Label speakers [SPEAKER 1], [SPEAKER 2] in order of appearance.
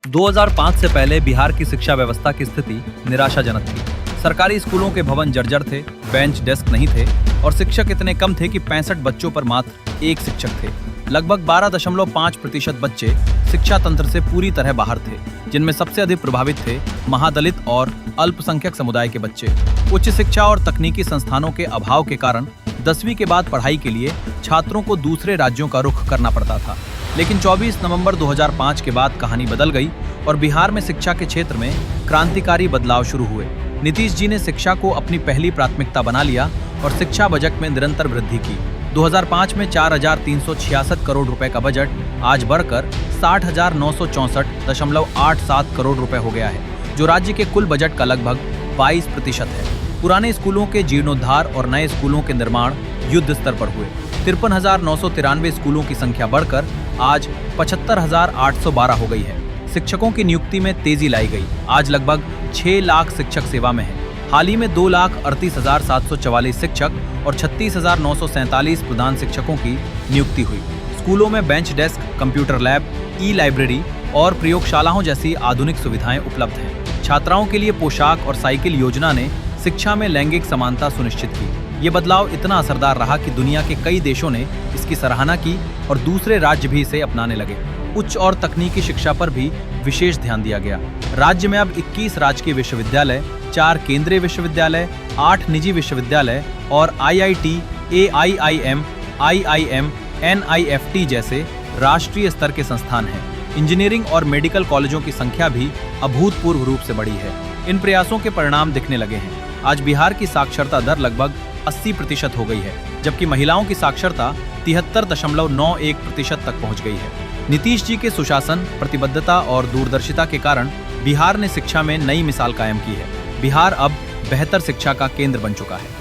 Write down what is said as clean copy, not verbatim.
[SPEAKER 1] 2005 से पहले बिहार की शिक्षा व्यवस्था की स्थिति निराशाजनक थी। सरकारी स्कूलों के भवन जर्जर थे, बेंच डेस्क नहीं थे और शिक्षक इतने कम थे कि 65 बच्चों पर मात्र एक शिक्षक थे। लगभग 12.5% बच्चे शिक्षा तंत्र से पूरी तरह बाहर थे, जिनमें सबसे अधिक प्रभावित थे महादलित और अल्पसंख्यक समुदाय के बच्चे। उच्च शिक्षा और तकनीकी संस्थानों के अभाव के कारण 10वीं के बाद पढ़ाई के लिए छात्रों को दूसरे राज्यों का रुख करना पड़ता था। लेकिन 24 नवंबर 2005 के बाद कहानी बदल गई और बिहार में शिक्षा के क्षेत्र में क्रांतिकारी बदलाव शुरू हुए। नीतीश जी ने शिक्षा को अपनी पहली प्राथमिकता बना लिया और शिक्षा बजट में निरंतर वृद्धि की। 2005 में 4,366 करोड़ रुपए का बजट आज बढ़कर 60,964.87 करोड़ रुपए हो गया है, जो राज्य के कुल बजट का लगभग 22% है। पुराने स्कूलों के जीर्णोद्धार और नए स्कूलों के निर्माण युद्ध स्तर पर हुए। 53,993 स्कूलों की संख्या बढ़कर आज 75,812 हो गई है। शिक्षकों की नियुक्ति में तेजी लाई गई। आज लगभग 6 लाख शिक्षक सेवा में हैं। हाल ही में 2,38,744 शिक्षक और 36,947 प्रधान शिक्षकों की नियुक्ति हुई। स्कूलों में bench desk, computer lab, e-library और प्रयोगशालाओं जैसी आधुनिक सुविधाएं उपलब्ध हैं। छात्राओं के लिए पोशाक और साइकिल योजना ने शिक्षा में लैंगिक समानता सुनिश्चित की। ये बदलाव इतना असरदार रहा कि दुनिया के कई देशों ने इसकी सराहना की और दूसरे राज्य भी इसे अपनाने लगे। उच्च और तकनीकी शिक्षा पर भी विशेष ध्यान दिया गया। राज्य में अब 21 राजकीय विश्वविद्यालय, 4 केंद्रीय विश्वविद्यालय, 8 निजी विश्वविद्यालय और IIT, AIIM, IIM, NIFT जैसे राष्ट्रीय स्तर के संस्थान हैं। इंजीनियरिंग और मेडिकल कॉलेजों की संख्या भी अभूतपूर्व रूप से बढ़ी है। इन प्रयासों के परिणाम दिखने लगे हैं। आज बिहार की साक्षरता दर लगभग 80% हो गई है, जबकि महिलाओं की साक्षरता 73.91% तक पहुंच गई है। नीतीश जी के सुशासन, प्रतिबद्धता और दूरदर्शिता के कारण बिहार ने शिक्षा में नई मिसाल कायम की है। बिहार अब बेहतर शिक्षा का केंद्र बन चुका है।